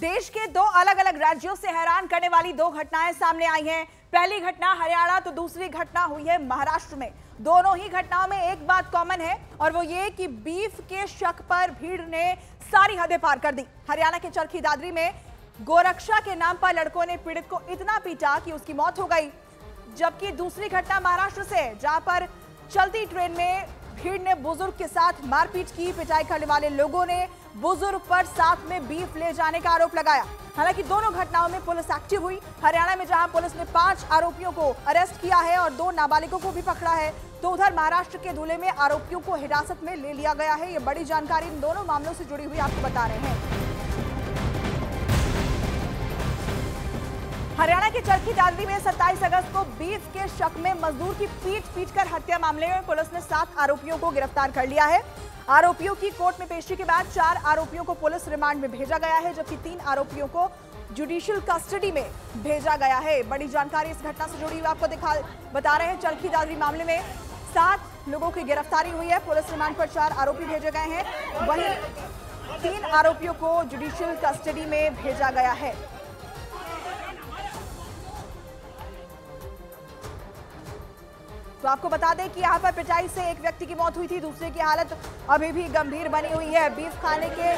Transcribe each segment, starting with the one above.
देश के दो अलग अलग राज्यों से हैरान करने वाली दो घटनाएं सामने आई हैं। पहली घटना हरियाणा तो दूसरी घटना हुई है महाराष्ट्र में। दोनों ही घटनाओं में एक बात कॉमन है और वो ये कि बीफ के शक पर भीड़ ने सारी हदें पार कर दी। हरियाणा के चरखी दादरी में गोरक्षा के नाम पर लड़कों ने पीड़ित को इतना पीटा कि उसकी मौत हो गई। जबकि दूसरी घटना महाराष्ट्र से, जहां पर चलती ट्रेन में भीड़ ने बुजुर्ग के साथ मारपीट की। पिटाई करने वाले लोगों ने बुजुर्ग पर साथ में बीफ ले जाने का आरोप लगाया। हालांकि दोनों घटनाओं में पुलिस एक्टिव हुई। हरियाणा में जहां पुलिस ने 5 आरोपियों को अरेस्ट किया है और 2 नाबालिगों को भी पकड़ा है, तो उधर महाराष्ट्र के धुले में आरोपियों को हिरासत में ले लिया गया है। ये बड़ी जानकारी इन दोनों मामलों से जुड़ी हुई आपको बता रहे हैं। हरियाणा के चरखी दादरी में 27 अगस्त को बीफ के शक में मजदूर की पीट-पीटकर हत्या मामले में पुलिस ने 7 आरोपियों को गिरफ्तार कर लिया है। आरोपियों की कोर्ट में पेशी के बाद 4 आरोपियों को पुलिस रिमांड में भेजा गया है, जबकि 3 आरोपियों को जुडिशियल कस्टडी में भेजा गया है। बड़ी जानकारी इस घटना से जुड़ी हुई आपको बता रहे हैं। चरखी दादरी मामले में 7 लोगों की गिरफ्तारी हुई है। पुलिस रिमांड पर 4 आरोपी भेजे गए हैं, वहीं 3 आरोपियों को जुडिशियल कस्टडी में भेजा गया है। तो आपको बता दें कि यहां पर पिटाई से एक व्यक्ति की मौत हुई थी, दूसरे की हालत अभी भी गंभीर बनी हुई है। बीफ खाने के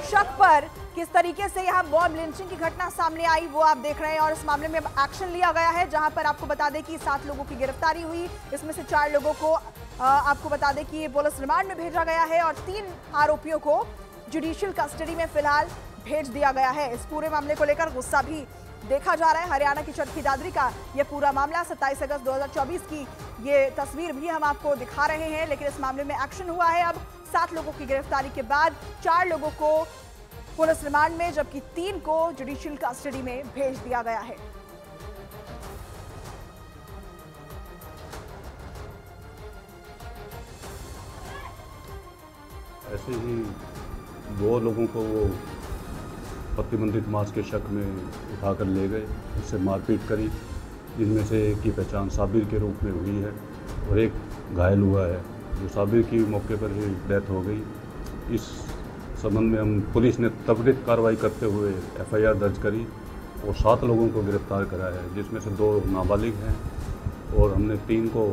शक पर किस तरीके से यहां बॉम्ब लिंचिंग की घटना सामने आई वो आप देख रहे हैं और इस मामले में एक्शन लिया गया है, जहां पर आपको बता दें कि 7 लोगों की गिरफ्तारी हुई। इसमें से 4 लोगों को आपको बता दें कि पुलिस रिमांड में भेजा गया है और 3 आरोपियों को जुडिशियल कस्टडी में फिलहाल भेज दिया गया है। इस पूरे मामले को लेकर गुस्सा भी देखा जा रहा है। हरियाणा की चरखी दादरी का यह पूरा मामला 27 अगस्त 2024 की ये तस्वीर भी हम आपको दिखा रहे हैं, लेकिन इस मामले में एक्शन हुआ है। अब 7 लोगों की गिरफ्तारी के बाद 4 लोगों को पुलिस रिमांड में, जबकि 3 को जुडिशियल कस्टडी में भेज दिया गया है। ऐसे ही 2 लोगों को वो प्रतिबंधित मांस के शक में उठाकर ले गए, उससे मारपीट करी, जिनमें से एक की पहचान साबिर के रूप में हुई है और एक घायल हुआ है, जो साबिर की मौके पर ही डेथ हो गई। इस संबंध में हम पुलिस ने त्वरित कार्रवाई करते हुए FIR दर्ज करी और 7 लोगों को गिरफ्तार करा है, जिसमें से 2 नाबालिग हैं और हमने 3 को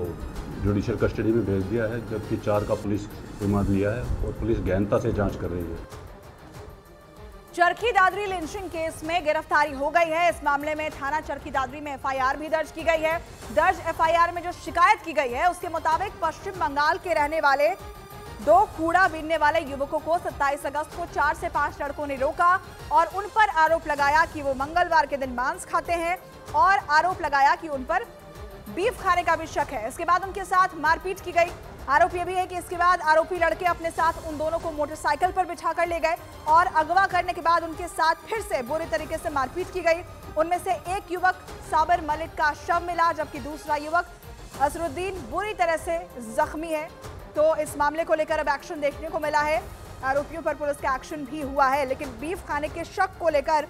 जुडिशियल कस्टडी में भेज दिया है, जबकि 4 का पुलिस रिमांड लिया है और पुलिस गहनता से जाँच कर रही है। चरखी दादरी लिंचिंग केस में गिरफ्तारी हो गई है। इस मामले में थाना चरखी दादरी में FIR भी दर्ज की गई है। दर्ज FIR में जो शिकायत की गई है उसके मुताबिक पश्चिम बंगाल के रहने वाले 2 कूड़ा बीनने वाले युवकों को 27 अगस्त को 4 से 5 लड़कों ने रोका और उन पर आरोप लगाया कि वो मंगलवार के दिन मांस खाते हैं और आरोप लगाया कि उन पर बीफ खाने का भी शक है। इसके बाद उनके साथ मारपीट की गई। आरोप यह भी है कि इसके बाद आरोपी लड़के अपने साथ उन दोनों को मोटरसाइकिल पर बिठाकर ले गए और अगवा करने के बाद उनके साथ फिर से बुरी तरीके से मारपीट की गई। उनमें से एक युवक साबर मलिक का शव मिला, जबकि दूसरा युवक असरुद्दीन बुरी तरह से जख्मी है। तो इस मामले को लेकर अब एक्शन देखने को मिला है। आरोपियों पर पुलिस का एक्शन भी हुआ है, लेकिन बीफ खाने के शक को लेकर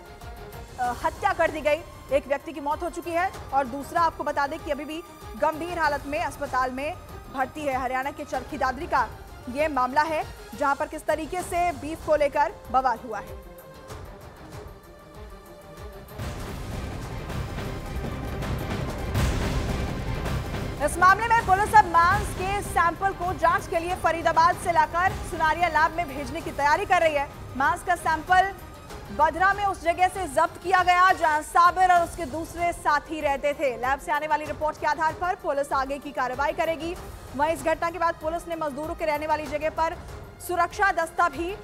हत्या कर दी गई। एक व्यक्ति की मौत हो चुकी है और दूसरा आपको बता दें कि अभी भी गंभीर हालत में अस्पताल में भर्ती है। हरियाणा के चरखी दादरी का यह मामला है, जहां पर किस तरीके से बीफ को लेकर बवाल हुआ है। इस मामले में पुलिस अब मांस के सैंपल को जांच के लिए फरीदाबाद से लाकर सुनारिया लैब में भेजने की तैयारी कर रही है। मांस का सैंपल बधरा में उस जगह से जब्त किया गया जहां साबिर और उसके दूसरे साथी रहते थे। लैब से आने वाली रिपोर्ट के आधार पर पुलिस आगे की कार्रवाई करेगी। वहीं इस घटना के बाद पुलिस ने मजदूरों के रहने वाली जगह पर सुरक्षा दस्ता भी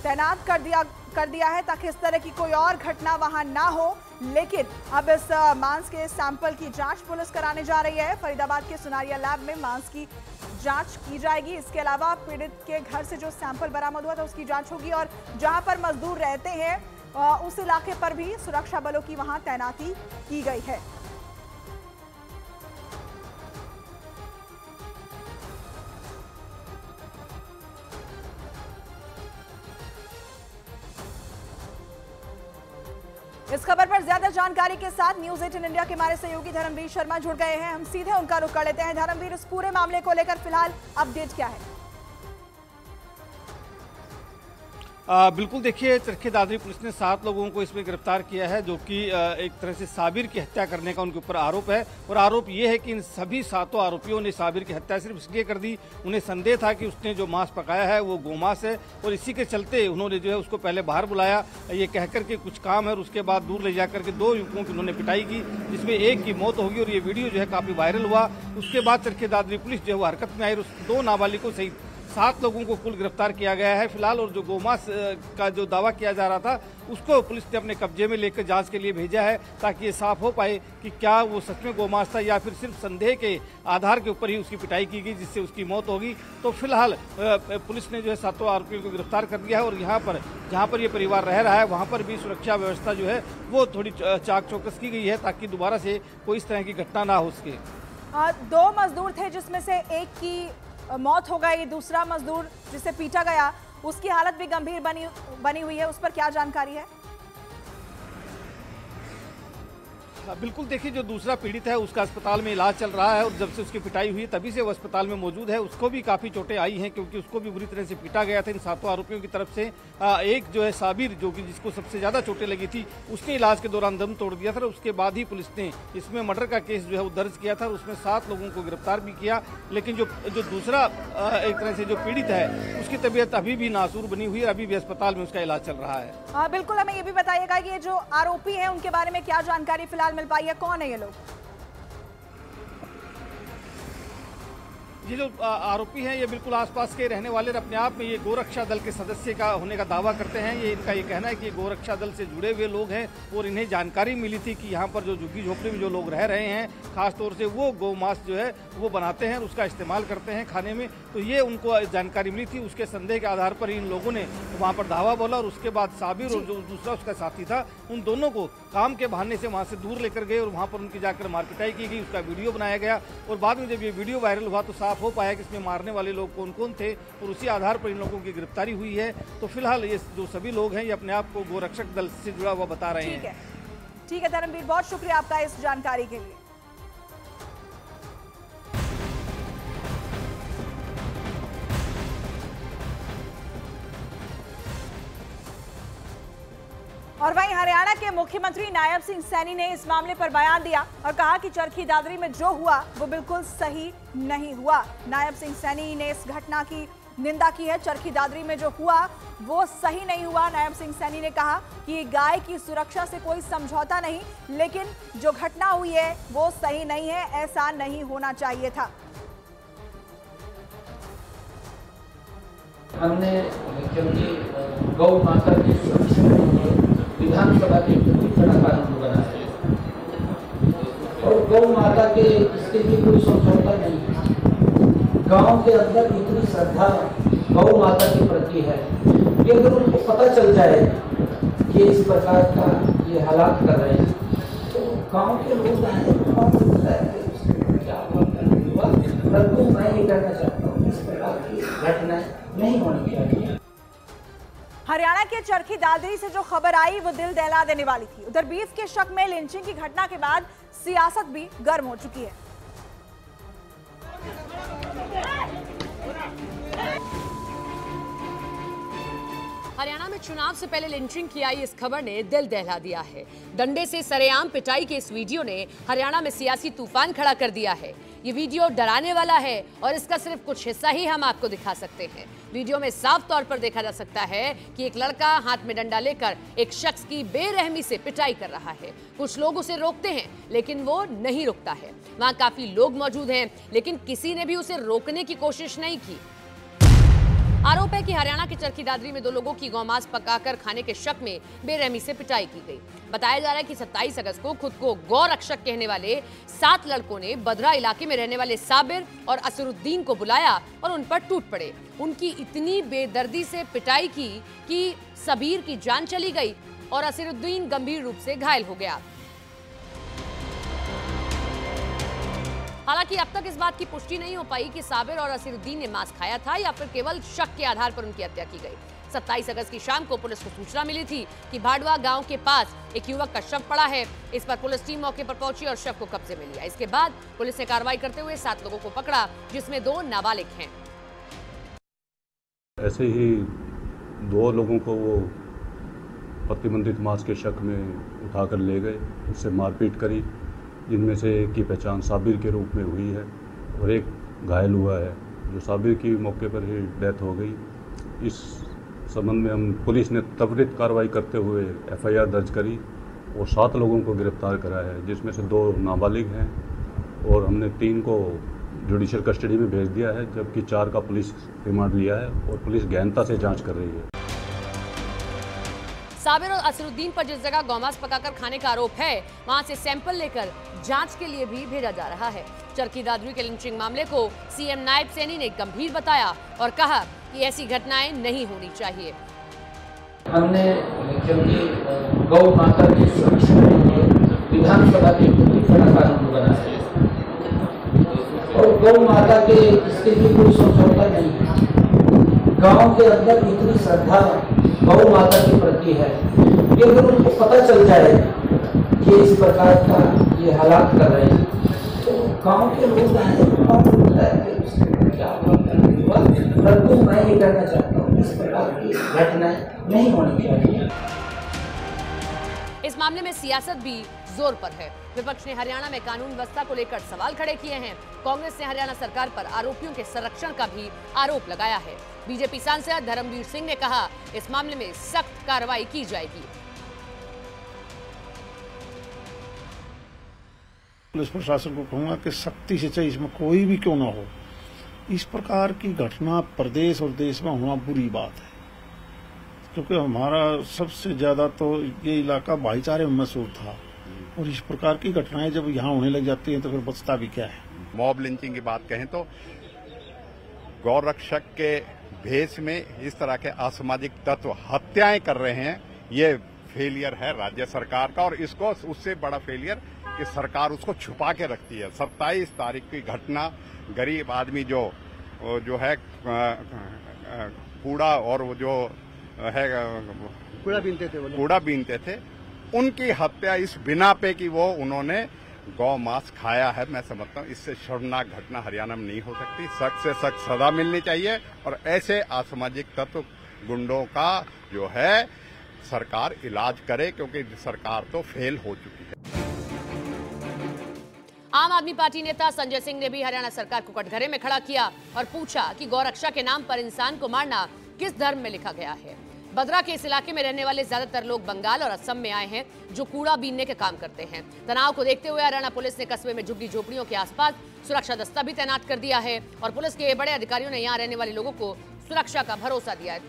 तैनात कर दिया है, ताकि इस तरह की कोई और घटना वहां ना हो। लेकिन अब इस मांस के सैंपल की जांच पुलिस कराने जा रही है। फरीदाबाद के सुनारिया लैब में मांस की जांच की जाएगी। इसके अलावा पीड़ित के घर से जो सैंपल बरामद हुआ था उसकी जांच होगी और जहां पर मजदूर रहते हैं उस इलाके पर भी सुरक्षा बलों की वहां तैनाती की गई है। इस खबर पर ज्यादा जानकारी के साथ न्यूज 18 इंडिया के हमारे सहयोगी धर्मवीर शर्मा जुड़ गए हैं। हम सीधे उनका रुख कर लेते हैं। धर्मवीर, इस पूरे मामले को लेकर फिलहाल अपडेट क्या है? बिल्कुल देखिए, चरखी दादरी पुलिस ने 7 लोगों को इसमें गिरफ्तार किया है, जो कि एक तरह से साबिर की हत्या करने का उनके ऊपर आरोप है। और आरोप ये है कि इन सभी 7 आरोपियों ने साबिर की हत्या सिर्फ इसलिए कर दी, उन्हें संदेह था कि उसने जो मांस पकाया है वो गोमांस है, और इसी के चलते उन्होंने जो है उसको पहले बाहर बुलाया, ये कहकर के कुछ काम है, और उसके बाद दूर ले जाकर के 2 युवकों की उन्होंने पिटाई की, जिसमें एक की मौत होगी। और ये वीडियो जो है काफी वायरल हुआ। उसके बाद चरखी दादरी पुलिस जो है वो हरकत में आई और 2 नाबालिगों सहित 7 लोगों को कुल गिरफ्तार किया गया है फिलहाल। और जो गोमांस का जो दावा किया जा रहा था उसको पुलिस ने अपने कब्जे में लेकर जांच के लिए भेजा है, ताकि ये साफ हो पाए कि क्या वो सच में गोमांस था या फिर सिर्फ संदेह के आधार के ऊपर ही उसकी पिटाई की गई जिससे उसकी मौत होगी। तो फिलहाल पुलिस ने जो है 7 आरोपियों को गिरफ्तार कर दिया है। और यहाँ पर जहाँ पर ये परिवार रह रहा है वहाँ पर भी सुरक्षा व्यवस्था जो है वो थोड़ी चाक चौकस की गई है, ताकि दोबारा से कोई इस तरह की घटना ना हो सके। 2 मजदूर थे जिसमें से एक की मौत हो गई, दूसरा मजदूर जिसे पीटा गया उसकी हालत भी गंभीर बनी हुई है, उस पर क्या जानकारी है? बिल्कुल देखिए, जो दूसरा पीड़ित है उसका अस्पताल में इलाज चल रहा है, और जब से उसकी पिटाई हुई तभी से वो अस्पताल में मौजूद है। उसको भी काफ़ी चोटें आई हैं, क्योंकि उसको भी बुरी तरह से पीटा गया था इन 7 आरोपियों की तरफ से। एक जो है साबिर, जो कि जिसको सबसे ज़्यादा चोटें लगी थी, उसने इलाज के दौरान दम तोड़ दिया था। उसके बाद ही पुलिस ने इसमें मर्डर का केस जो है वो दर्ज किया था, और उसमें 7 लोगों को गिरफ्तार भी किया। लेकिन जो दूसरा एक तरह से जो पीड़ित है उसकी तबीयत अभी भी नासूर बनी हुई है, अभी भी अस्पताल में उसका इलाज चल रहा है। बिल्कुल, हमें ये भी बताइएगा कि ये जो आरोपी हैं उनके बारे में क्या जानकारी फिलहाल मिल पाई है, कौन है ये लोग? ये जो आरोपी हैं ये बिल्कुल आसपास के रहने वाले, अपने आप में ये गोरक्षा दल के सदस्य का होने का दावा करते हैं। ये इनका ये कहना है कि ये गोरक्षा दल से जुड़े हुए लोग हैं, और इन्हें जानकारी मिली थी कि यहाँ पर जो झुग्गी झोपड़ी में जो लोग रह रहे हैं खास तौर से वो गोमांस जो है वो बनाते हैं, उसका इस्तेमाल करते हैं खाने में। तो ये उनको जानकारी मिली थी, उसके संदेह के आधार पर इन लोगों ने वहाँ पर धावा बोला, और उसके बाद साबिर और जो दूसरा उसका साथी था उन दोनों को काम के बहाने से वहाँ से दूर लेकर गए, और वहाँ पर उनकी जाकर मारपिटाई की गई, उसका वीडियो बनाया गया। और बाद में जब ये वीडियो वायरल हुआ तो साफ हो पाया कि इसमें मारने वाले लोग कौन कौन थे, और उसी आधार पर इन लोगों की गिरफ्तारी हुई है। तो फिलहाल ये जो सभी लोग हैं ये अपने आप को गोरक्षक दल से जुड़ा हुआ बता रहे हैं। ठीक है धर्मवीर, बहुत शुक्रिया आपका इस जानकारी के लिए। और वहीं हरियाणा के मुख्यमंत्री नायब सिंह सैनी ने इस मामले पर बयान दिया और कहा कि चरखी दादरी में जो हुआ वो बिल्कुल सही नहीं हुआ। नायब सिंह सैनी ने इस घटना की निंदा की है। चरखी दादरी में जो हुआ वो सही नहीं हुआ। नायब सिंह सैनी ने कहा कि गाय की सुरक्षा से कोई समझौता नहीं, लेकिन जो घटना हुई है वो सही नहीं है, ऐसा नहीं होना चाहिए था। हमने क्योंकि गौ माता की सुरक्षा के लिए विधानसभा के बड़ा कानून बना है, और गौ माता के इसके लिए कोई समझौता नहीं है। गांव के अंदर इतनी श्रद्धा गौ माता के प्रति है कि अगर उनको पता चल जाए कि इस प्रकार का ये हालात कर रहे हैं तो गांव के लोग क्या हुआ, परंतु मैं ये कहना चाहता हूँ इस प्रकार की घटना नहीं होनी चाहिए। हरियाणा के चरखी दादरी से जो खबर आई वो दिल दहला देने वाली थी। उधर बीफ के शक में लिंचिंग की घटना के बाद सियासत भी गर्म हो चुकी है। हरियाणा में चुनाव से पहले लिंचिंग की आई इस खबर ने दिल दहला दिया है। डंडे से सरेआम पिटाई के इस वीडियो ने हरियाणा में सियासी तूफान खड़ा कर दिया है। ये वीडियो डराने वाला है और इसका सिर्फ कुछ हिस्सा ही हम आपको दिखा सकते हैं। वीडियो में साफ तौर पर देखा जा सकता है कि एक लड़का हाथ में डंडा लेकर एक शख्स की बेरहमी से पिटाई कर रहा है। कुछ लोग उसे रोकते हैं लेकिन वो नहीं रुकता है। वहां काफी लोग मौजूद हैं लेकिन किसी ने भी उसे रोकने की कोशिश नहीं की। आरोप है कि हरियाणा के चरखी दादरी में 2 लोगों की गौमांस पकाकर खाने के शक में बेरहमी से पिटाई की गई। बताया जा रहा है कि 27 अगस्त को खुद को गौ रक्षक कहने वाले 7 लड़कों ने बदरा इलाके में रहने वाले साबिर और असरुद्दीन को बुलाया और उन पर टूट पड़े। उनकी इतनी बेदर्दी से पिटाई की कि सबीर की जान चली गई और असरुद्दीन गंभीर रूप से घायल हो गया। हालांकि अब तक इस बात की पुष्टि नहीं हो पाई कि साबिर और असरुद्दीन ने मांस खाया था या फिर केवल शक के आधार पर उनकी हत्या की गई। 27 अगस्त की शाम को पुलिस को सूचना मिली थी कि भाडवा गांव के पास एक युवक का शव पड़ा है। इस पर पुलिस टीम मौके पर पहुंची और शव को कब्जे में लिया। इसके बाद पुलिस ने कार्रवाई करते हुए 7 लोगों को पकड़ा, जिसमें 2 नाबालिग हैं। ऐसे ही 2 लोगों को वो प्रतिबंधित मांस के शक में उठाकर ले गए, उससे मारपीट करी, जिनमें से एक की पहचान साबिर के रूप में हुई है और एक घायल हुआ है, जो साबिर की मौके पर ही डेथ हो गई। इस संबंध में हम पुलिस ने त्वरित कार्रवाई करते हुए FIR दर्ज करी और 7 लोगों को गिरफ्तार करा है, जिसमें से 2 नाबालिग हैं और हमने 3 को जुडिशियल कस्टडी में भेज दिया है, जबकि 4 का पुलिस रिमांड लिया है और पुलिस गहनता से जांच कर रही है। साबिर और असरुद्दीन पर जिस जगह गौमांस पकाकर खाने का आरोप है, वहां से सैंपल लेकर जांच के लिए भी भेजा जा रहा है। चरखी दादरी के लिंचिंग मामले को CM नायब सैनी ने गंभीर बताया और कहा कि ऐसी घटनाएं नहीं होनी चाहिए। हमने क्योंकि गौ माता की सुरक्षा के लिए विधानसभा के बड़ा कानून बनाया है और गौ माता के इसके लिए कोई समझौता नहीं है। गांव के अंदर इतनी श्रद्धा गौ माता के प्रति है कि अगर उनको पता चल जाए कि इस प्रकार का ये हालात कर रहे हैं तो गांव के लोग परंतु मैं ये कहना चाहता हूँ इस प्रकार की घटनाएं नहीं होनी चाहिए। इस मामले में सियासत भी जोर पर है। विपक्ष ने हरियाणा में कानून व्यवस्था को लेकर सवाल खड़े किए हैं। कांग्रेस ने हरियाणा सरकार पर आरोपियों के संरक्षण का भी आरोप लगाया है। बीजेपी सांसद धर्मवीर सिंह ने कहा, इस मामले में सख्त कार्रवाई की जाएगी। पुलिस प्रशासन को कहूंगा कि सख्ती से चाहिए, इसमें कोई भी क्यों ना हो। इस प्रकार की घटना प्रदेश और देश में होना बुरी बात है, क्योंकि हमारा सबसे ज्यादा तो ये इलाका भाईचारे में मशहूर था और इस प्रकार की घटनाएं जब यहाँ होने लग जाती हैं तो फिर बचता भी क्या है। मॉब लिंचिंग की बात कहें तो गौ रक्षक के भेष में इस तरह के असामाजिक तत्व हत्याएं कर रहे हैं, ये फेलियर है राज्य सरकार का और इसको उससे बड़ा फेलियर कि सरकार उसको छुपा के रखती है। 27 तारीख की घटना, गरीब आदमी जो है कूड़ा और वो जो है कूड़ा बीनते थे उनकी हत्या इस बिना पे कि वो उन्होंने गौ मांस खाया है। मैं समझता हूँ इससे शर्मनाक घटना हरियाणा में नहीं हो सकती। सख्त से सख्त सजा मिलनी चाहिए और ऐसे असामाजिक तत्व गुंडों का जो है सरकार इलाज करे, क्योंकि सरकार तो फेल हो चुकी है। आम आदमी पार्टी नेता संजय सिंह ने भी हरियाणा सरकार को कटघरे में खड़ा किया और पूछा कि गौरक्षा के नाम पर इंसान को मारना किस धर्म में लिखा गया है। बद्रा के इस इलाके में रहने वाले ज्यादातर लोग बंगाल और असम में आए हैं, जो कूड़ा बीनने के काम करते हैं। तनाव को देखते हुए हरियाणा पुलिस ने कस्बे में झुग्गी झोपड़ियों के आसपास सुरक्षा दस्ता भी तैनात कर दिया है और पुलिस के बड़े अधिकारियों ने यहाँ रहने वाले लोगों को सुरक्षा का भरोसा दिया है।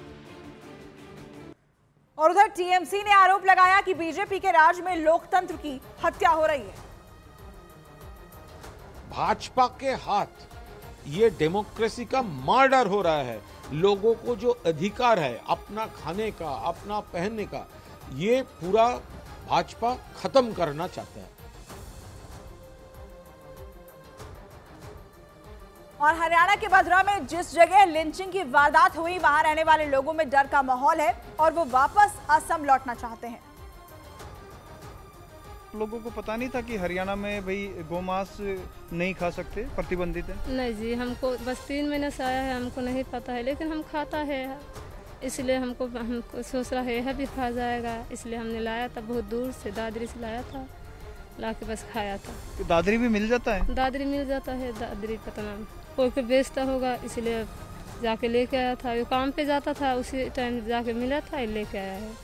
और उधर टीएमसी ने आरोप लगाया कि बीजेपी के राज में लोकतंत्र की हत्या हो रही है। भाजपा के हाथ ये डेमोक्रेसी का मर्डर हो रहा है। लोगों को जो अधिकार है अपना खाने का, अपना पहनने का, ये पूरा भाजपा खत्म करना चाहता है। और हरियाणा के बद्रा में जिस जगह लिंचिंग की वारदात हुई, वहां रहने वाले लोगों में डर का माहौल है और वो वापस असम लौटना चाहते हैं। लोगों को पता नहीं था कि हरियाणा में भाई गोमांस नहीं खा सकते, प्रतिबंधित है। नहीं जी, हमको बस 3 महीने से आया है, हमको नहीं पता है, लेकिन हम खाता है इसलिए हमको सोच रहा है भी खा जाएगा, इसलिए हमने लाया था। बहुत दूर से दादरी से लाया था, लाके बस खाया था। तो दादरी भी मिल जाता है? दादरी मिल जाता है, दादरी पता ना कोई बेचता होगा, इसलिए जाके लेके आया था। वो काम पे जाता था, उसी टाइम जाके मिला था, लेके आया है।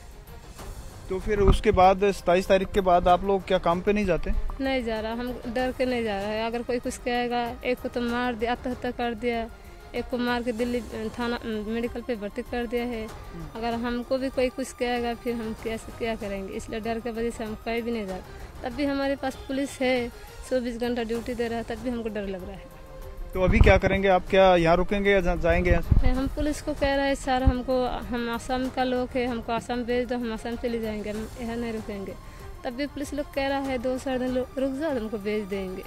तो फिर उसके बाद 27 तारीख के बाद आप लोग क्या काम पे नहीं जाते? नहीं जा रहा, हम डर के नहीं जा रहा है। अगर कोई कुछ कहेगा, एक को तो मार दिया, आत्महत्या कर दिया, एक को मार के दिल्ली थाना मेडिकल पे भर्ती कर दिया है। अगर हमको भी कोई कुछ कहेगा फिर हम क्या करेंगे, इसलिए डर के वजह से हम कहीं भी नहीं जा रहे। तब भी हमारे पास पुलिस है, 24 घंटा ड्यूटी दे रहा है, तब भी हमको डर लग रहा है। तो अभी क्या करेंगे आप? क्या यहाँ रुकेंगे या जाएंगे यहाँ से? हम पुलिस को कह रहे हैं सर, हमको हम असम का लोग है, हमको असम भेज दो, हम असम चले जाएंगे, हम यहाँ नहीं रुकेंगे। तब भी पुलिस लोग कह रहा है 2 दिन रुक जाओ, हमको भेज देंगे।